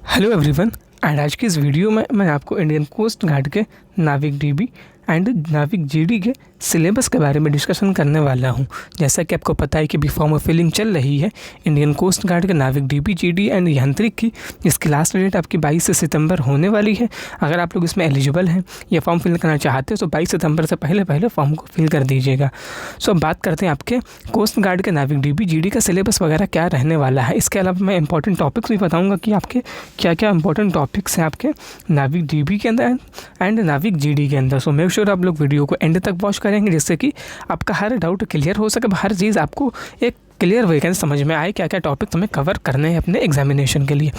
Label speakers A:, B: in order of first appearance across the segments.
A: Hello everyone and आज की इस वीडियो में मैं आपको इंडियन कोस्ट गार्ड के नाविक डीबी एंड नाविक जीडी के सिलेबस के बारे में डिस्कशन करने वाला हूं। जैसा कि आपको पता है कि अभी फॉर्म फिलिंग चल रही है इंडियन कोस्ट गार्ड के नाविक डीबी जीडी एंड यांत्रिक की, जिसकी लास्ट डेट आपकी 22 सितंबर होने वाली है। अगर आप लोग इसमें एलिजिबल हैं या फॉर्म फिल करना चाहते हैं तो 22 सितंबर से पहले फॉर्म को फिल कर दीजिएगा। सो अब बात करते हैं आपके कोस्ट गार्ड के नाविक डीबी जीडी का सिलेबस वगैरह क्या रहने वाला है। इसके अलावा मैं इंपॉर्टेंट टॉपिक्स भी बताऊँगा कि आपके क्या क्या इंपॉर्टेंट टॉपिक्स हैं आपके नाविक डीबी के अंदर एंड नाविक जीडी के अंदर। सो मेक श्योर आप लोग वीडियो को एंड तक वॉच करेंगे, जिससे कि आपका हर डाउट क्लियर हो सके, हर चीज़ आपको एक क्लियर वैकेंसी समझ में आए क्या क्या टॉपिक हमें कवर करने हैं अपने एग्जामिनेशन के लिए।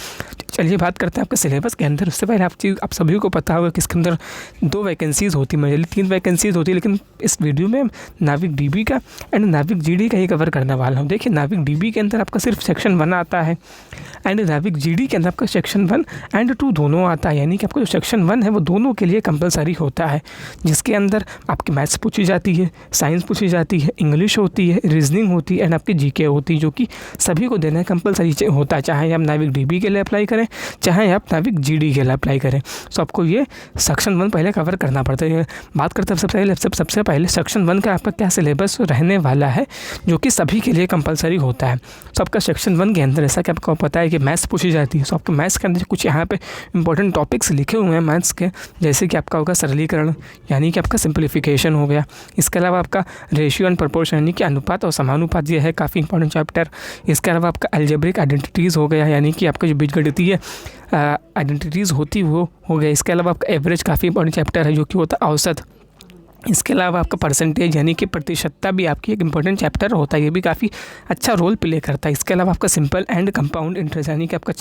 A: चलिए बात करते हैं आपके सिलेबस के अंदर। उससे पहले आप सभी को पता होगा कि इसके अंदर 2 वैकेंसीज़ होती है, मेरे लिए 3 वैकेंसीज़ होती है, लेकिन इस वीडियो में नाविक डीबी का एंड नाविक जीडी का ही कवर करने वाला हूँ। देखिए नाविक डीबी के अंदर आपका सिर्फ सेक्शन 1 आता है एंड नाविक जीडी के अंदर आपका सेक्शन 1 एंड 2 दोनों आता है। यानी कि आपका जो सेक्शन 1 है वो दोनों के लिए कंपलसरी होता है, जिसके अंदर आपकी मैथ्स पूछी जाती है, साइंस पूछी जाती है, इंग्लिश होती है, रीजनिंग होती है एंड आपकी जीके होती है, जो कि सभी को देना कंपलसरी होता है, चाहे आप नाविक डीबी के लिए अप्लाई करें चाहे आप नाविक जीडी के लिए अप्लाई करें। सो आपको ये सेक्शन 1 पहले कवर करना पड़ता है। बात करते हैं सबसे पहले सेक्शन 1 का आपका क्या सिलेबस रहने वाला है, जो कि सभी के लिए कंपलसरी होता है। सो आपका सेक्शन 1 के अंदर ऐसा कि आपको पता है कि मैथ्स पूछी जाती है। सो आपके मैथ्स के अंदर कुछ यहाँ पे इंपॉर्टेंट टॉपिक्स लिखे हुए हैं मैथ्स के, जैसे कि आपका होगा सरलीकरण, यानी कि आपका सिंप्लीफिकेशन हो गया। इसके अलावा आपका रेशियो एंड प्रोपोर्शन, यानी कि अनुपात और समानुपात, ये है काफ़ी इंपॉर्टेंट चैप्टर। इसके अलावा आपका अलजेब्रिक आइडेंटिटीज़ हो गया, यानी कि आपका जो बीजगणितीय आइडेंटिटीज़ होती वो हो गया। इसके अलावा आपका एवरेज काफ़ी इंपॉर्टेंट चैप्टर है, जो कि होता है औसत। इसके अलावा आपका परसेंटेज, यानी कि प्रतिशतता भी आपकी एक इंपॉर्टेंट चैप्टर होता है, ये भी काफ़ी अच्छा रोल प्ले करता है। इसके अलावा आपका सिंपल एंड कंपाउंड इंटरेस्ट, यानी कि आपका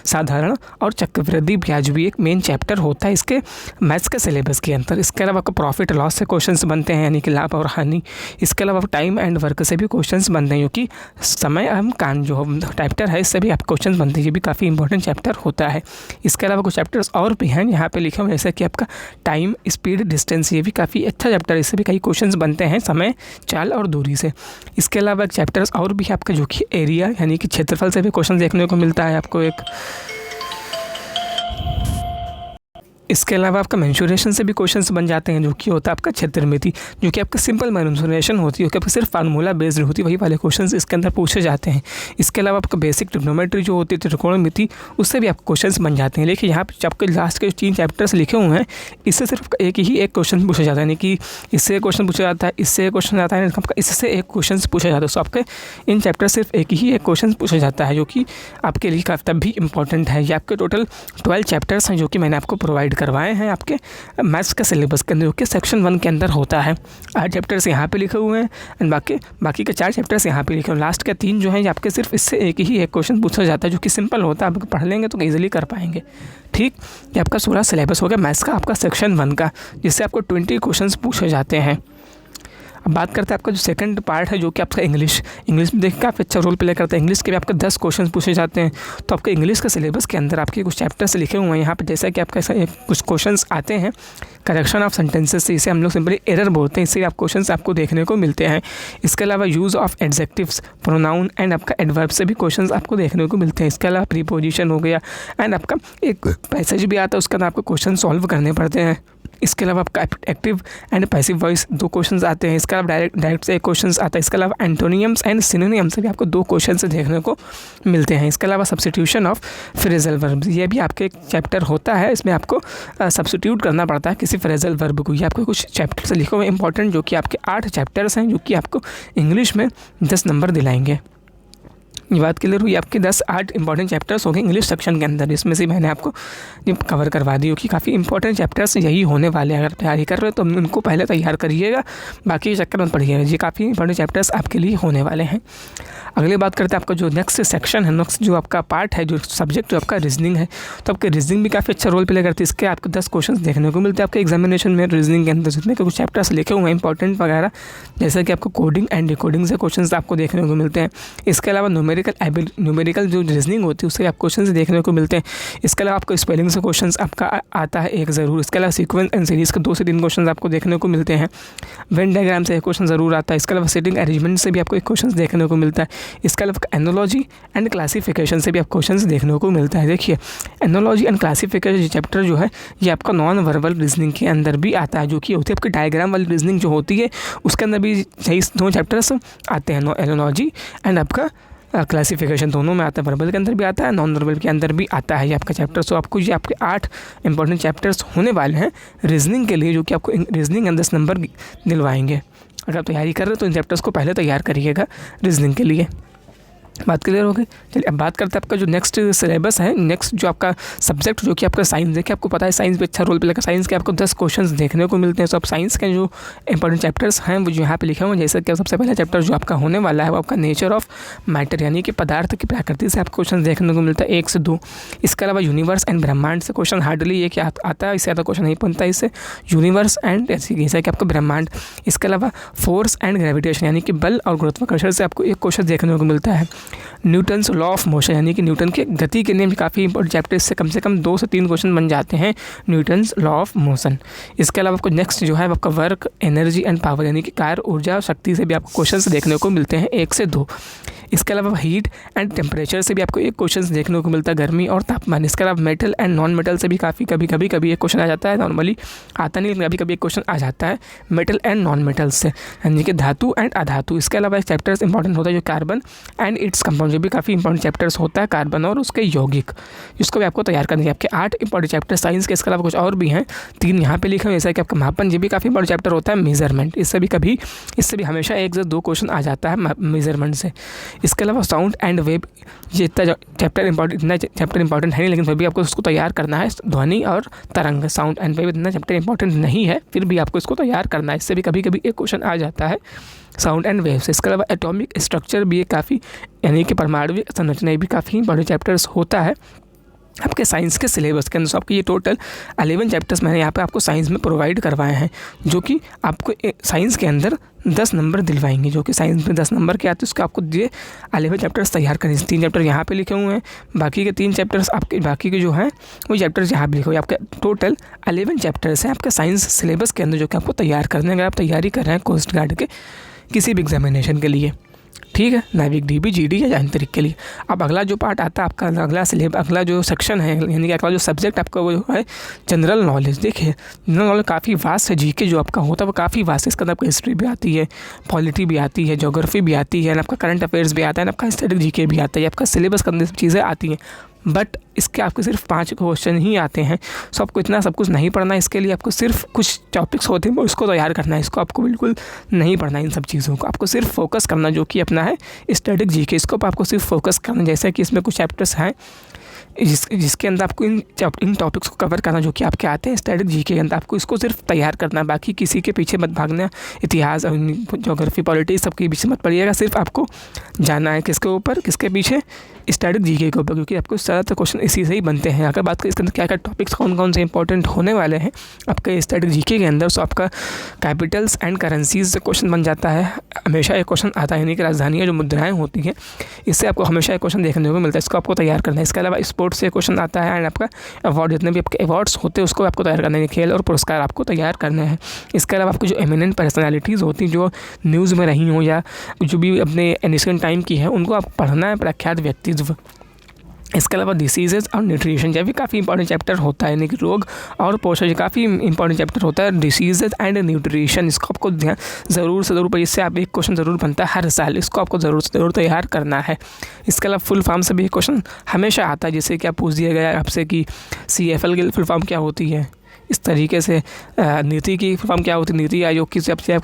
A: साधारण और चक्रवृद्धि ब्याज भी एक मेन चैप्टर होता है इसके मैथ्स के सिलेबस के अंदर। इसके अलावा आपका प्रॉफिट लॉस से क्वेश्चंस बनते हैं, यानी कि लाभ और हानि। इसके अलावा टाइम एंड वर्क से भी क्वेश्चंस बनते हैं, जो कि समय एवं कान जो चैप्टर है इससे भी आप क्वेश्चन बनते हैं, ये भी काफ़ी इंपॉर्टेंट चैप्टर होता है। इसके अलावा कुछ चैप्टर्स और भी हैं यहाँ पे लिखे हुए, जैसे कि आपका टाइम, स्पीड, डिस्टेंस, ये भी काफ़ी अच्छा चैप्टर, इससे भी कई क्वेश्चंस बनते हैं समय, चाल और दूरी से। इसके अलावा एक चैप्टर्स और भी आपका, जो कि एरिया यानी कि क्षेत्रफल से भी क्वेश्चन देखने को मिलता है आपको एक। इसके अलावा आपका मेंसुरेशन से भी क्वेश्चंस बन जाते हैं, जो कि होता है आपका क्षेत्रमिति, जो कि आपका सिंपल मेंसुरेशन होती है, कि आपका सिर्फ फार्मूला बेस्ड होती है, वही वाले क्वेश्चंस इसके अंदर पूछे जाते हैं। इसके अलावा आपका बेसिक ट्रिग्नोमेट्री जो होती है, त्रिकोणमिति, उससे भी आपको क्वेश्चंस बन जाते हैं। लेकिन यहाँ पे आपके लास्ट के 3 चैप्टर्स लिखे हुए हैं, इससे सिर्फ एक क्वेश्चन पूछा जाता है, यानी कि इससे क्वेश्चन पूछा जाता है, इससे क्वेश्चन आता है, आपका इससे एक क्वेश्चन पूछा जाता है। सो आपके इन चैप्टर सिर्फ एक क्वेश्चन पूछा जाता है, जो कि आपके लिए तब भी इंपॉर्टेंट है। ये आपके टोटल 12 चैप्टर्स हैं, जो कि मैंने आपको प्रोवाइड करवाए हैं आपके मैथ्स का सिलेबस के अंदर, जो कि सेक्शन 1 के अंदर होता है। 8 चैप्टर्स यहाँ पे लिखे हुए हैं एंड बाकी के 4 चैप्टर्स यहाँ पे लिखे हुए हैं। लास्ट के 3 जो हैं आपके सिर्फ इससे एक क्वेश्चन पूछा जाता है, जो कि सिंपल होता है, आप पढ़ लेंगे तो ईजिली कर पाएंगे। ठीक, ये आपका पूरा सिलेबस हो गया मैथ्स का, आपका सेक्शन 1 का, जिससे आपको 20 क्वेश्चन पूछे जाते हैं। अब बात करते हैं आपका जो सेकंड पार्ट है, जो कि आपका इंग्लिश में देखिए काफ़ी अच्छा रोल प्ले करता है। इंग्लिश के भी आपके 10 क्वेश्चन पूछे जाते हैं। तो आपके इंग्लिश का सिलेबस के अंदर आपके कुछ चैप्टर्स लिखे हुए हैं यहाँ पे, जैसा कि आपका कुछ क्वेश्चंस आते हैं करेक्शन ऑफ सेंटेंसेस से, इसे हम लोग सिंपली एरर बोलते हैं, इससे आप क्वेश्चंस आपको देखने को मिलते हैं। इसके अलावा use of adjectives, pronoun and आपका एडवर्ब से भी क्वेश्चंस आपको देखने को मिलते हैं। इसके अलावा प्रीपोजिशन हो गया एंड आपका एक पैसेज भी आता है, उसका आपको क्वेश्चन सॉल्व करने पड़ते हैं। इसके अलावा आपका active and passive voice 2 questions आते हैं। इसके अलावा डायरेक्ट से एक क्वेश्चंस आता है। इसके अलावा एंटोनियम्स एंड सिनोनियम्स से भी आपको 2 क्वेश्चंस देखने को मिलते हैं। इसके अलावा सब्स्टिट्यूशन ऑफ फ्रेजल वर्ब्स, ये भी आपके एक चैप्टर होता है, इसमें आपको सब्स्टिट्यूट करना पड़ता है किसी फ्रेजल वर्ब को। ये आपके कुछ चैप्टर से लिखे हुए इंपॉर्टेंट, जो कि आपके 8 चैप्टर्स हैं, जो कि आपको इंग्लिश में 10 नंबर दिलाएंगे। ये बात क्लियर हुई, आपके 8 इंपॉर्टेंट चैप्टर्स हो गए इंग्लिश सेक्शन के अंदर। इसमें से मैंने आपको कवर करवा दी, कि काफ़ी इंपॉर्टेंट चैप्टर्स यही होने वाले हैं। अगर तैयारी कर रहे हो तो उनको पहले तैयार करिएगा, बाकी चक्कर मत पढ़िएगा। ये काफ़ी इंपॉर्टेंट चैप्टर्स आपके लिए होने वाले हैं। अगली बात करते हैं आपका जो नेक्स्ट सेक्शन है, नेक्स्ट जो आपका पार्ट है, जो सब्जेक्ट जो आपका रीजनिंग है, तो आपके रीजनिंग भी काफ़ी अच्छा रोल प्ले करती है। इसके आपको 10 क्वेश्चन देखने को मिलते हैं आपके एग्जामिनेशन में रीजनिंग के अंदर, जिसमें कुछ चैप्टर्स लिखे हुए हैं इंपॉर्टेंट वगैरह, जैसे कि आपको कोडिंग एंड डिकोडिंग से क्वेश्चन आपको देखने को मिलते हैं। इसके अलावा न्यूमेरिक न्यूमेरिकल जो रीजनिंग होती है उससे आप क्वेश्चन देखने को मिलते हैं। इसके अलावा आपको स्पेलिंग से क्वेश्चन आपका आता है एक ज़रूर। इसके अलावा सीक्वेंस एंड सीरीज़ के 2 से 3 क्वेश्चन आपको देखने को मिलते हैं। वेन डायग्राम से एक क्वेश्चन ज़रूर आता है। इसके अलावा सीटिंग अरेंजमेंट से भी आपको एक क्वेश्चन देखने को मिलता है। इसके अलावा एनोलॉजी एंड क्लासिफिकेशन से भी आप क्वेश्चन देखने को मिलता है। देखिए एनोलॉजी एंड क्लासिफिकेशन चैप्टर जो है ये आपका नॉन वर्बल रीजनिंग के अंदर भी आता है, जो कि होती है आपकी डायग्राम वाली रीजनिंग जो होती है उसके अंदर भी सही 2 चैप्टर्स आते हैं, एनोलॉजी एंड आपका क्लासिफिकेशन दोनों में आता है। वर्बल के अंदर भी आता है, नॉन वर्बल के अंदर भी आता है ये आपका चैप्टर। सो आपको ये आपके 8 इंपॉर्टेंट चैप्टर्स होने वाले हैं रीजनिंग के लिए, जो कि आपको रीजनिंग में 10 नंबर दिलवाएंगे। अगर आप तैयारी कर रहे हो तो इन चैप्टर्स को पहले तैयार करिएगा रीजनिंग के लिए। बात क्लियर हो गई। चलिए अब बात करते हैं आपका जो नेक्स्ट सिलेबस है, नेक्स्ट जो आपका सब्जेक्ट जो कि आपका साइंस। देखिए आपको पता है साइंस भी अच्छा रोल प्ले करता है। साइंस के आपको 10 क्वेश्चंस देखने को मिलते हैं। तो आप साइंस के जो इंपॉर्टेंट चैप्टर्स हैं वो जो यहाँ पे लिखे हुए हैं, जैसे कि सबसे पहला चैप्टर जो आपका होने वाला है वो आपका नेचर ऑफ मैटर, यानी कि पदार्थ की प्रकृति से आपको क्वेश्चन देखने को मिलता है 1 से 2। इसके अलावा यूनिवर्स एंड ब्रह्मांड से क्वेश्चन हार्डली एक आता है, इससे ज़्यादा क्वेश्चन नहीं बनता इससे। यूनिवर्स एंड जैसे कि आपका ब्रह्मांड। इसके अलावा फोर्स एंड ग्रेविटेशन यानी कि बल और गुरुत्वाकर्षण से आपको एक क्वेश्चन देखने को मिलता है। न्यूटन लॉ ऑफ मोशन यानी कि न्यूटन के गति के नियम काफ़ी इंपॉर्टेंट चैप्टर, इससे कम से कम 2 से 3 क्वेश्चन बन जाते हैं, न्यूटन्स लॉ ऑफ मोशन। इसके अलावा आपको नेक्स्ट जो है आपका वर्क, एनर्जी एंड पावर यानी कि कार्य, ऊर्जा और शक्ति से भी आपको क्वेश्चंस देखने को मिलते हैं 1 से 2। इसके अलावा हीट एंड टेम्परेचर से भी आपको एक क्वेश्चन देखने को मिलता है, गर्मी और तापमान। इसके अलावा मेटल एंड नॉन मेटल से भी कभी एक क्वेश्चन आ जाता है, नॉर्मली आता नहीं लेकिन कभी एक क्वेश्चन आ जाता है मेटल एंड नॉन मेटल से, यानी कि धातु एंड अधातु। इसके अलावा एक चैप्टर्स इंपॉर्टेंट होता है जो कार्बन एंड इट्स कंपाउंड, जो भी काफ़ी इंपॉर्टेंट चैप्टर्स होता है, कार्बन और उसके यौगिक, इसको भी आपको तैयार करनी है। आपके 8 इंपॉर्टेंट चैप्टर साइंस के। इसके अलावा कुछ और भी हैं, 3 यहाँ पे लिखे हैं, जैसा कि आपका मापन, ये भी काफ़ी इंपॉर्टेंट चैप्टर होता है। मेजरमेंट, इससे भी हमेशा 1 से 2 क्वेश्चन आ जाता है मेजरमेंट से। इसके अलावा साउंड एंड वेव, ये इतना चैप्टर इंपॉर्टेंट है नहीं, लेकिन फिर भी आपको उसको तैयार करना है। ध्वनि और तरंग, साउंड एंड वेव इतना चैप्टर इंपॉर्टेंट नहीं है, फिर भी आपको इसको तैयार करना है। इससे भी कभी एक क्वेश्चन आ जाता है साउंड एंड वेव से। इसके अलावा एटॉमिक स्ट्रक्चर भी काफ़ी, यानी कि परमाणु संरचना भी काफ़ी बड़े चैप्टर्स होता है आपके साइंस के सिलेबस के अंदर। तो आपके ये टोटल 11 चैप्टर्स मैंने यहाँ पे आपको साइंस में प्रोवाइड करवाए हैं, जो कि आपको साइंस के अंदर 10 नंबर दिलवाएंगे, जो कि साइंस में 10 नंबर के आते हैं। उसके आपको ये 11 चैप्टर्स तैयार करने। 3 चैप्टर यहाँ पे लिखे हुए हैं, बाकी के 3 चैप्टर्स आपके बाकी के जो हैं वो चैप्टर्स यहाँ पे लिखे हुए हैं। आपके टोटल 11 चैप्टर्स हैं आपके साइंस सिलेबस के अंदर, जो कि आपको तैयार करने हैं अगर आप तैयारी कर रहे हैं कोस्ट गार्ड के किसी भी एग्जामिनेशन के लिए। ठीक है, नाविक डीबी, जीडी या जानतरिक के लिए। अब अगला जो पार्ट आता है आपका, अगला जो सेक्शन है, यानी कि अगला जो सब्जेक्ट आपका वो है जनरल नॉलेज। देखिए जनरल नॉलेज काफ़ी वास्ट है, जीके जो आपका होता है वो काफ़ी वास्ट है। इसके अंदर आपको हिस्ट्री भी आती है, पॉलिटी भी आती है, ज्योग्राफी भी आती है, आपका करंट अफेयर्स भी आता है, आपका स्टैटिक जीके भी आता है, आपका सिलेबस के अंदर सब चीज़ें आती हैं। बट इसके आपको सिर्फ 5 क्वेश्चन ही आते हैं। सो आपको इतना सब कुछ नहीं पढ़ना है। इसके लिए आपको सिर्फ कुछ टॉपिक्स होते हैं उसको तैयार करना है। इसको आपको बिल्कुल नहीं पढ़ना है, इन सब चीज़ों को आपको सिर्फ फोकस करना, जो कि अपना है स्टैटिक जीके, इसको आपको सिर्फ फोकस करना। जैसे कि इसमें कुछ चैप्टर्स हैं जिसके अंदर आपको इन टॉपिक्स को कवर करना, जो कि आपके आते हैं स्टैटिक जीके के अंदर, आपको इसको सिर्फ तैयार करना है। बाकी किसी के पीछे मत भागना, इतिहास और ज्योग्राफी पॉलिटिक्स सबके पीछे मत पड़िएगा। सिर्फ आपको जाना है किसके ऊपर, किसके पीछे, स्टैटिक जीके के ऊपर, क्योंकि आपको ज़्यादातर क्वेश्चन इसी से ही बनते हैं। अगर बात करें इसके अंदर क्या क्या टॉपिक्स कौन से इंपॉर्टेंट होने वाले हैं आपके स्टैटिक जीके के अंदर, सो आपका कैपिटल्स एंड करेंसीज से क्वेश्चन बन जाता है, हमेशा एक क्वेश्चन आता है, यानी कि राजधानियाँ जो मुद्राएं होती हैं, इससे आपको हमेशा एक क्वेश्चन देखने को मिलता है, इसको आपको तैयार करना है। इसके अलावा स्पोर्ट्स से क्वेश्चन आता है, एंड आपका अवार्ड, जितने भी आपके अवार्ड्स होते हैं उसको आपको तैयार करना है, खेल और पुरस्कार आपको तैयार करना है। इसके अलावा आपको जो एमिनेंट पर्सनैलिटीज़ होती हैं जो न्यूज़ में रही हों या जो भी अपने एनिशियन टाइम की है, उनको आप पढ़ना है, प्रख्यात व्यक्तित्व। इसके अलावा डिसीजेज और न्यूट्रिशन, जब भी काफ़ी इंपॉर्टेंट चैप्टर होता है, यानी कि रोग और पोषण, काफ़ी इंपॉर्टेंट चैप्टर होता है डिसीजेज एंड न्यूट्रिशन। इसको आपको ज़रूर से ज़रूर, पर इससे आप एक क्वेश्चन ज़रूर बनता है हर साल, इसको आपको ज़रूर से ज़रूर तैयार करना है। इसके अलावा फुल फॉर्म से भी एक क्वेश्चन हमेशा आता है, जैसे कि आप पूछ दिया गया आपसे कि CFL की फुल फॉर्म क्या होती है, इस तरीके से नीति की फुल फॉर्म क्या होती है, नीति आयोग की,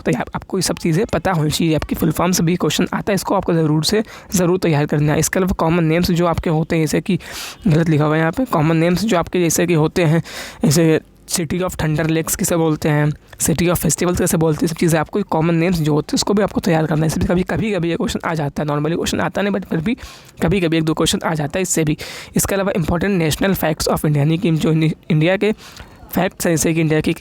A: आपको ये सब चीज़ें पता होनी चाहिए। आपकी फुल फॉर्म से भी क्वेश्चन आता है, इसको आपको ज़रूर तैयार करना है। इसके अलावा कॉमन नेम्स जो आपके होते हैं, जैसे कि गलत लिखा हुआ है यहाँ पे, कॉमन नेम्स जो आपके जैसे कि होते हैं, जैसे सिटी ऑफ थंडर लेक्स किसे बोलते हैं, सिटी ऑफ फेस्टिवल्स कैसे बोलते हैं, सब चीज़ें आपको कॉमन नेम्स जो होते हैं उसको भी आपको तैयार करना है। इससे कभी ये क्वेश्चन आ जाता है, नॉर्मली क्वेश्चन आता नहीं, बट फिर भी कभी 1-2 क्वेश्चन आ जाता है इससे भी। इसके अलावा important national facts of India, यानी कि जो इंडिया के फैक्ट्स हैं, जैसे कि इंडिया की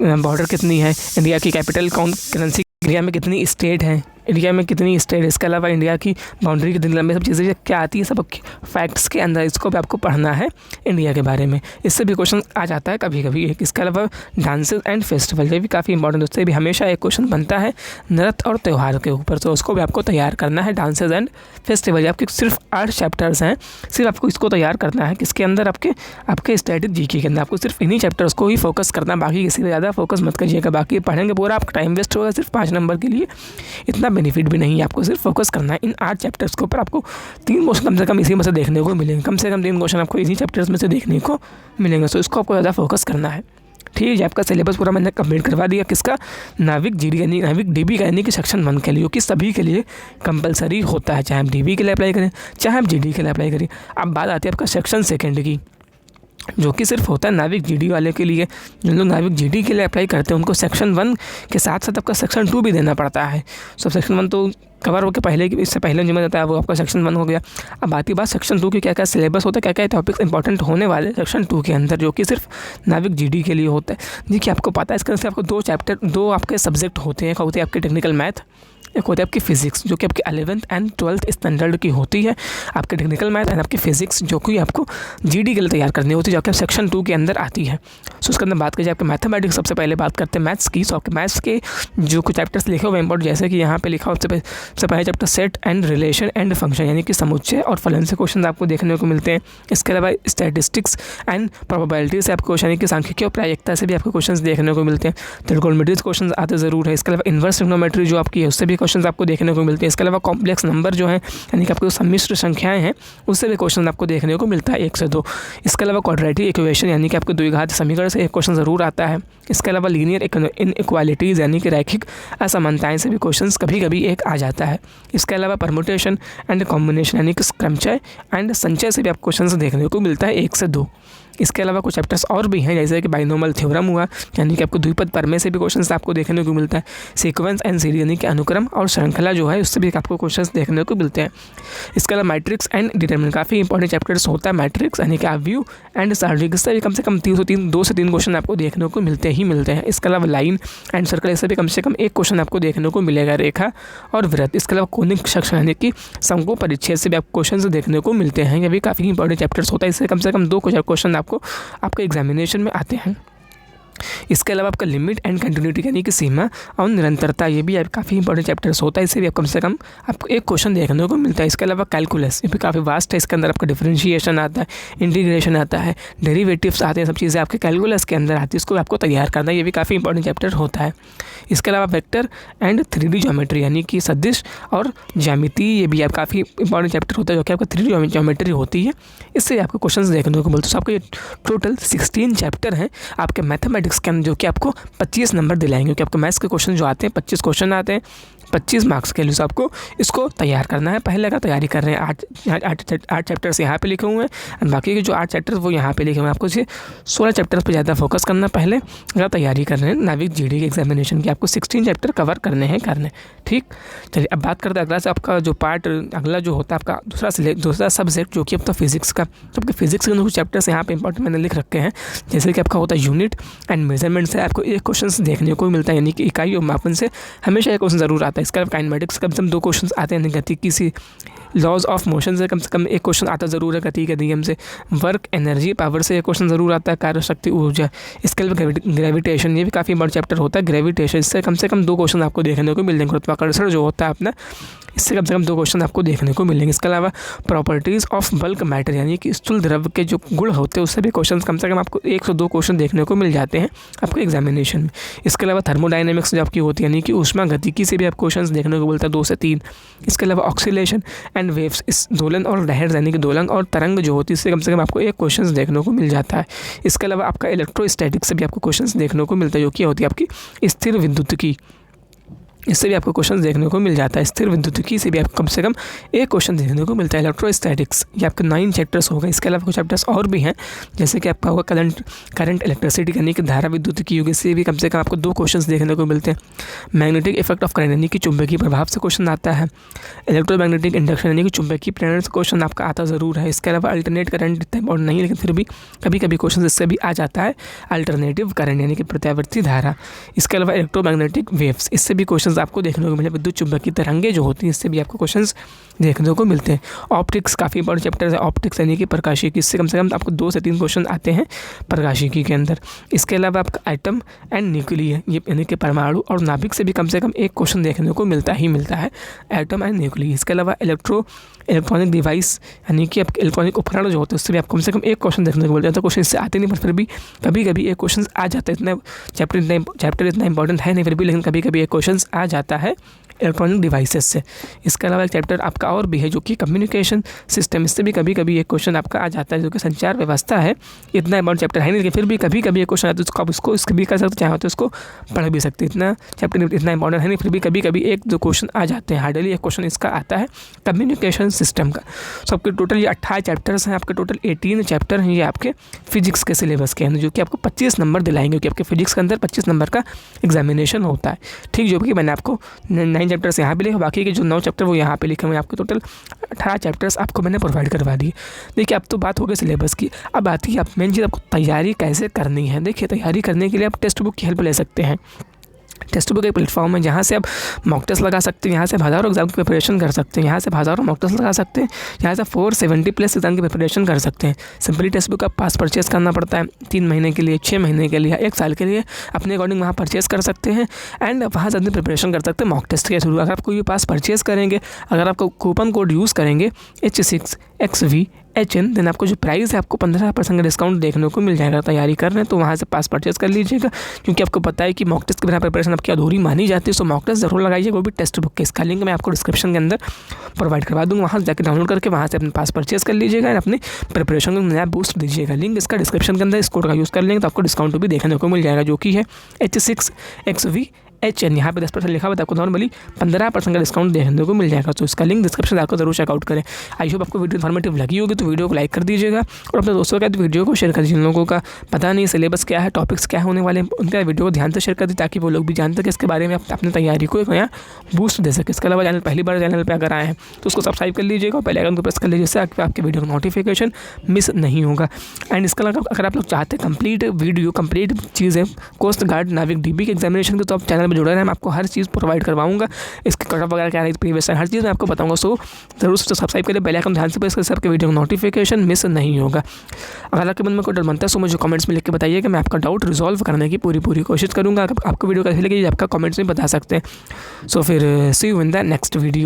A: बॉर्डर कितनी है, इंडिया की कैपिटल कौन, करेंसी, इंडिया में कितनी स्टेट हैं, इंडिया में कितनी स्टेट, इसके अलावा इंडिया की बाउंड्री कितनी लंबी, सब चीज़ें क्या आती है, सब फैक्ट्स के अंदर इसको भी आपको पढ़ना है इंडिया के बारे में। इससे भी क्वेश्चन आ जाता है कभी कभी। इसके अलावा डांसेस एंड फेस्टिवल, ये भी काफ़ी इंपॉर्टेंट, उससे भी हमेशा एक क्वेश्चन बनता है नृत्य और त्यौहार के ऊपर, तो उसको भी आपको तैयार करना है। डांसेस एंड फेस्टिवल आपके सिर्फ 8 चैप्टर्स हैं, सिर्फ आपको इसको तैयार करना है। किसके अंदर? आपके स्टैटिक जीके के अंदर आपको सिर्फ इन्हीं चैप्टर्स को ही फोकस करना, बाकी किसी पे ज़्यादा फोकस मत करिएगा। बाकी पढ़ेंगे पूरा आपका टाइम वेस्ट होगा सिर्फ 5 नंबर के लिए, इतना बेनिफिट भी नहीं है। आपको सिर्फ फोकस करना है इन 8 चैप्टर्स के ऊपर। आपको 3 क्वेश्चन कम से कम इसी में से देखने को मिलेंगे, कम से कम 3 क्वेश्चन आपको इन्हीं चैप्टर्स में से देखने को मिलेंगे, तो इसको आपको ज़्यादा फोकस करना है। ठीक है, आपका सिलेबस पूरा मैंने कंप्लीट करवा दिया। किसका? नाविक जीडी यानी नाविक डीबी का, यानी कि सेक्शन 1 के लिए, जो कि सभी के लिए कंपलसरी होता है, चाहे आप डीबी के लिए अप्लाई करें चाहे आप जीडी के लिए अप्लाई करें। अब बात आती है आपका सेक्शन 2 की, जो कि सिर्फ होता है नाविक जीडी वाले के लिए। जो लोग नाविक जीडी के लिए अप्लाई करते हैं उनको सेक्शन 1 के साथ साथ आपका सेक्शन 2 भी देना पड़ता है। सब सेक्शन 1 तो कवर होकर पहले, इससे पहले जो मैंने बताया वो आपका सेक्शन 1 हो गया। अब आती बात सेक्शन 2 की, क्या क्या सिलेबस होता है, क्या क्या टॉपिक्स इंपॉर्टेंट होने वाले सेक्शन 2 के अंदर, जो कि सिर्फ नाविक जीडी के लिए होता है। देखिए आपको पता है इसके अंदर से आपको 2 आपके सब्जेक्ट होते हैं। एक होती है आपकी टेक्निकल मैथ, एक होती है आपकी फिजिक्स, जो कि आपकी 11th एंड 12th स्टैंडर्ड की होती है। आपके टेक्निकल मैथ एंड आपकी फिजिक्स जो कि आपको जीडी के लिए तैयार करनी होती है, जो कि सेक्शन 2 के अंदर आती है। सो उसके अंदर बात की जाए आपके मैथमेटिक्स, सबसे पहले बात करते हैं मैथ्स की। सो आपके मैथ्स के जो कुछ चैप्टर्स लिखे हुए इंपॉर्टेंट, जैसे कि यहाँ पे लिखा हो सबसे पहले chapter set and relation and function, यानी कि समुच्चय और फलन से क्वेश्चन आपको देखने को मिलते हैं। इसके अलावा स्टैटिस्टिक्स एंड प्रोबेबिलिटी से आपको क्वेश्चन, यानी कि सांख्यिकी और प्रायिकता से भी आपको क्वेश्चन देखने को मिलते हैं। त्रिकोणमिति क्वेश्चन आते ज़रूर है। इसके अलावा इन्वर्स ट्रिग्नोमेट्री जो आपकी है उससे भी क्वेश्चन आपको देखने को मिलते हैं। इसके अलावा कॉम्प्लेक्स नंबर जो है, यानी कि आपको सम्मिश्र संख्याएं हैं, उससे भी क्वेश्चन आपको देखने को मिलता है 1 से 2। इसके अलावा क्वाड्रेटिक इक्वेशन, यानी कि आपको द्विघात समीकरण से एक क्वेश्चन ज़रूर आता है। इसके अलावा लीनियर इनइक्वालिटीज़, यानी कि रैखिक असमानताएं से भी क्वेश्चन कभी कभी एक आ जाता है। इसके अलावा परमुटेशन एंड कॉम्बिनेशन, यानी कि क्रमचय एंड संचय से भी आपको क्वेश्चन देखने को मिलता है 1 से 2। इसके अलावा कुछ चैप्टर्स और भी हैं, जैसे कि बाइनोमियल थ्योरम हुआ, यानी कि आपको द्विपद प्रमेय से भी क्वेश्चंस आपको देखने को मिलता है। सीक्वेंस एंड सीरीज, यानी कि अनुक्रम और श्रृंखला जो है, उससे भी आपको क्वेश्चंस देखने को मिलते हैं। इसके अलावा मैट्रिक्स एंड डिटरमिनेंट, काफ़ी इंपॉर्टेंट चैप्टर्स होता है मैट्रिक्स, यानी कि व्यू एंड सार्वत्रिक, इससे भी कम से कम 2 से 3 क्वेश्चन आपको देखने को मिलते हैं। इसके अलावा लाइन एंड सर्कल, इससे भी कम से कम 1 क्वेश्चन आपको देखने को मिलेगा, रेखा और वृत्त। इसके अलावा कोनिक सेक्शन, यानी कि शंकु परिच्छेद से भी आपको क्वेश्चन देखने को मिलते हैं। ये भी काफ़ी इंपॉर्टेंट चैप्टर्स होता है, इससे कम से कम 2 क्वेश्चन आपके एग्जामिनेशन में आते हैं। इसके अलावा आपका लिमिट एंड कंटिन्यूटी, यानी कि सीमा और निरंतरता, ये भी काफ़ी इंपॉर्टेंट चैप्टर्स होता है, इससे भी कम से कम आपको 1 क्वेश्चन देखने को मिलता है। इसके अलावा कैलकुलस, ये भी काफ़ी वास्ट है। इसके अंदर आपका डिफरेंशिएशन आता है, इंटीग्रेशन आता है, डेरिवेटिव्स आते हैं, सब चीज़ें आपके कैलकुलस के अंदर आती है, इसको आपको तैयार करना है। ये भी काफ़ी इंपॉर्टेंट चैप्टर होता है। इसके अलावा वेक्टर एंड 3D ज्योमेट्री, यानी कि सदिश और ज्यामिति, ये भी काफ़ी इंपॉर्टेंट चैप्टर होता है, जो कि आपका 3D ज्योमेट्री होती है, इससे आपको क्वेश्चन देखने को मिलते हैं। तो आपको ये टोटल 16 चैप्टर हैं आपके मैथमेटिक्स के अंदर, जो कि आपको 25 नंबर दिलाएंगे, क्योंकि आपके मैथ्स के क्वेश्चन जो आते हैं 25 क्वेश्चन आते हैं 25 मार्क्स के लिए। आपको इसको तैयार करना है। पहले अगर तैयारी कर रहे हैं 8 चैप्टर्स यहाँ पे लिखे हुए हैं, और बाकी के जो 8 चैप्टर्स वो यहाँ पे लिखे हुए हैं। आपको ये 16 चैप्टर्स पे ज़्यादा फोकस करना पहले अगर तैयारी कर रहे हैं नाविक जीडी के एग्जामिनेशन की। आपको 16 चैप्टर कवर करने हैं। ठीक, चलिए अब बात करते हैं अगला से आपका जो पार्ट अगला जो होता है आपका दूसरा सब्जेक्ट, जो कि आपका फिजिक्स का। तो आपके फिजिक्स के कुछ चैप्टर्स यहाँ पे इंपॉर्टेंट मैंने लिख रखे हैं, जैसे कि आपका होता है यूनिट एंड मेजरमेंट से आपको 1 क्वेश्चन देखने को मिलता है, यानी कि इकाई और मापन से हमेशा 1 क्वेश्चन ज़रूर आता है। इसका काइनेमेटिक्स कम से कम 2 क्वेश्चन आते हैं, गति से लॉज ऑफ मोशन से कम 1 क्वेश्चन आता ज़रूर है, गति के नियम से। वर्क एनर्जी पावर से 1 क्वेश्चन ज़रूर आता है, कार्य शक्ति ऊर्जा। इसके अलावा ग्रेविटेशन, ये भी काफ़ी बड़ा चैप्टर होता है ग्रेविटेशन, इससे कम से कम 2 क्वेश्चन आपको देखने को मिलेंगे। गुरुत्वाकर्षण जो होता है अपना, इससे कम से कम 2 क्वेश्चन आपको देखने को मिलेंगे। इसके अलावा प्रॉपर्टीज़ ऑफ बल्क मैटर, यानी कि स्थूल द्रव्य के जो गुण होते हैं, उससे भी क्वेश्चन कम से कम आपको 1 से 2 क्वेश्चन देखने को मिल जाते हैं आपको एग्जामिनेशन में। इसके अलावा थर्मोडायनेमिक्स जो आपकी होती है, यानी कि ऊष्मा गतिकी से भी आप क्वेश्चन देखने को मिलता है 2 से 3। इसके अलावा ऑक्सीलेशन एंड वेव्स, इस दोलन और लहर, यानी कि दोलन और तरंग जो होती है, इससे कम से कम आपको 1 क्वेश्चन देखने को मिल जाता है। इसके अलावा आपका इलेक्ट्रोस्टैटिक्स से भी आपको क्वेश्चन देखने को मिलता है, जो कि होती है आपकी स्थिर विद्युतिकी, इससे भी आपको क्वेश्चन देखने को मिल जाता है। स्थिर विद्युतिकी से भी आपको कम से कम 1 क्वेश्चन देखने को मिलता है। इलेक्ट्रोस्टैटिक्स, ये आपके 9 चैप्टर्स हो गए। इसके अलावा कुछ चैप्टर्स और भी हैं, जैसे कि आपका होगा करंट इलेक्ट्रिसिटी, यानी कि धारा विद्युतिकी युग, इससे भी कम से कम आपको 2 क्वेश्चन देखने को मिलते हैं। मैग्नेटिक इफेक्ट ऑफ करंट, यानी कि चुंबकीय प्रभाव से क्वेश्चन आता है। इलेक्ट्रोमैग्नेटिक इंडक्शन, यानी कि चुंबकीय प्रेरण से क्वेश्चन आपका आता ज़रूर है। इसके अलावा अल्टरनेट करंट इतना इंपॉर्टेंट नहीं, लेकिन फिर भी कभी कभी क्वेश्चन इससे भी आ जाता है। अल्टरनेटिव करंट, यानी कि प्रत्यावर्ती धारा। इसके अलावा इलेक्ट्रोमैग्नेटिक वेव्स, इससे भी क्वेश्चन क्वेश्चंस आपको देखने को मिले। विद्युत चुंबकीय तरंगे जो होती हैं इससे भी आपको क्वेश्चंस देखने को मिलते हैं। ऑप्टिक्स काफ़ी बड़ा चैप्टर है, ऑप्टिक्स यानी कि प्रकाशिकी, इससे कम से कम आपको 2 से 3 क्वेश्चन आते हैं प्रकाशिकी के अंदर। इसके अलावा आपका एटम एंड न्यूक्लियर ये यानी कि परमाणु और नाभिक से भी कम से कम एक क्वेश्चन देखने को मिलता है, एटम एंड न्यूक्लियर। इसके अलावा इलेक्ट्रॉनिक डिवाइस यानी कि आपके इलेक्ट्रॉनिक उपकरण जो होते हैं उससे भी आपको कम से कम एक क्वेश्चन देखने को मिल जाता है। क्वेश्चन इससे आते नहीं पर फिर भी कभी कभी एक क्वेश्चन आ जाता है। इतना चैप्टर इतना इंपॉर्टेंट है नहीं फिर भी, लेकिन कभी कभी एक क्वेश्चन आ जाता है इलेक्ट्रॉनिक डिवाइसेस से। इसके अलावा एक चैप्टर आपका और भी है जो कि कम्युनिकेशन सिस्टम, इससे भी कभी कभी एक क्वेश्चन आपका आ जाता है जो कि संचार व्यवस्था है। इतना इंपॉर्टेंट चैप्टर है नहीं लेकिन फिर भी कभी कभी एक क्वेश्चन आता है, तो आप इसको भी कर सकते, चाहे तो इसको पढ़ भी सकते। इतना चैप्टर इतना इंपॉर्टेंट है नहीं फिर भी कभी कभी एक दो क्वेश्चन आ जाते हैं। हार्डली एक क्वेश्चन इसका आता है कम्युनिकेशन सिस्टम का। सो आपके टोटल ये 28 चैप्टर्स हैं, आपके टोटल 18 चैप्टर हैं ये आपके फिजिक्स के सिलेबस के अंदर, जो कि आपको 25 नंबर दिलाएंगे, क्योंकि आपके फिजिक्स के अंदर 25 नंबर का एग्जामिनेशन होता है। ठीक, जो कि मैंने आपको 9 चैप्टर्स यहाँ पे लिखे, बाकी के जो 9 चैप्टर वो यहाँ पे लिखे हुए हैं। आपके टोटल 18 चैप्टर्स आपको मैंने प्रोवाइड करवा दिए। देखिए अब तो बात हो गई सिलेबस की, अब आती है आप मेन चीज़ आपको तैयारी कैसे करनी है। देखिए तैयारी करने के लिए आप टेक्स्ट बुक की हेल्प ले सकते हैं। टेक्स्ट बुक एक प्लेटफॉर्म है जहाँ से आप मॉक टेस्ट लगा सकते हैं, यहाँ से हज़ारों एग्जाम की प्रिपरेशन कर सकते हैं, यहाँ से हज़ारों मॉक टेस्ट लगा सकते हैं, यहाँ से 470+ एग्जाम की प्रिपरेशन कर सकते हैं। सिंपली टेक्स्ट बुक आप पास परचेस करना पड़ता है 3 महीने के लिए, 6 महीने के लिए, 1 साल के लिए, अपने अकॉर्डिंग वहाँ परचेस कर सकते हैं एंड वहाँ से अपनी प्रिपरेशन कर सकते हैं मॉक टेस्ट के थ्रू। अगर आप कोई भी पास परचेस करेंगे, अगर आपको कूपन कोड यूज़ करेंगे H6XVHN, देन आपको जो प्राइस है आपको 15% का डिस्काउंट देखने को मिल जाएगा। तैयारी कर रहे हैं तो वहाँ से पास परचेस कर लीजिएगा, क्योंकि आपको पता है कि मॉक टेस्ट के बिना प्रिपरेशन आपकी अधूरी मानी जाती है। सो मॉक टेस्ट जरूर लगाइएगा, वो भी टेक्स्ट बुक के। इसका लिंक मैं आपको डिस्क्रिप्शन के अंदर प्रोवाइड करवा दूँगा, वहाँ से जाकर डाउनलोड करके वहाँ से अपने पास परचेस कर लीजिएगा एंड अपनी प्रिपरेशन को नया बूस्ट दीजिएगा। लिंक इसका डिस्क्रिप्शन के अंदर, इस कोड का यूज़ कर लेंगे तो आपको डिस्काउंट भी देखने को मिल जाएगा, जो कि है H6XVHN। यहाँ पे 10% लिखा हुआ है, आपको नॉर्मली 15% का डिस्काउंट देखने को मिल जाएगा। तो इसका लिंक डिस्क्रिप्शन आपको जरूर चेकआउट करें। आई होप आपको वीडियो इन्फॉर्मेटिव लगी होगी, तो वीडियो को लाइक कर दीजिएगा और अपने दोस्तों के साथ वीडियो को शेयर कर दीजिए। जिन लोगों का पता नहीं सिलेबस क्या है, टॉपिक्स क्या होने वाले हैं, उनका वीडियो को ध्यान से शेयर कर दीजिए, ताकि वो लोग भी जानते कि इसके बारे में अपनी तैयारी को एक नया बूस्ट दे सके। इसके अलावा चैनल पहली बार चैनल पर अगर आए हैं तो उसको सब्सक्राइब कर लीजिएगा और बेल आइकन को प्रेस कर लीजिए, जिससे आपके वीडियो का नोटिफिकेशन मिस नहीं होगा। एंड इसके अलावा अगर आप लोग चाहते हैं कंप्लीट चीज़ें कोस्ट गार्ड नाविक डीबी के एग्जामिनेशन की, तो आप चैनल में जुड़े रहें, मैं आपको हर चीज़ प्रोवाइड करवाऊंगा। इसके कट ऑफ वगैरह क्या रही प्रीवियस हर चीज़ मैं आपको बताऊंगा। सो जरूर से सब्सक्राइब करें, बेल आइकन ध्यान से प्रेस कर, आपके वीडियो का नोटिफिकेशन मिस नहीं होगा। अगर आपके मन में कोई डर बनता है तो मुझे कमेंट्स में लिख के बताइए कि मैं आपका डाउट रिजॉल्व करने की पूरी कोशिश करूँगा। आपको वीडियो कैसी लगी आपका कमेंट्स में बता सकते हैं। सो फिर see you in the next video.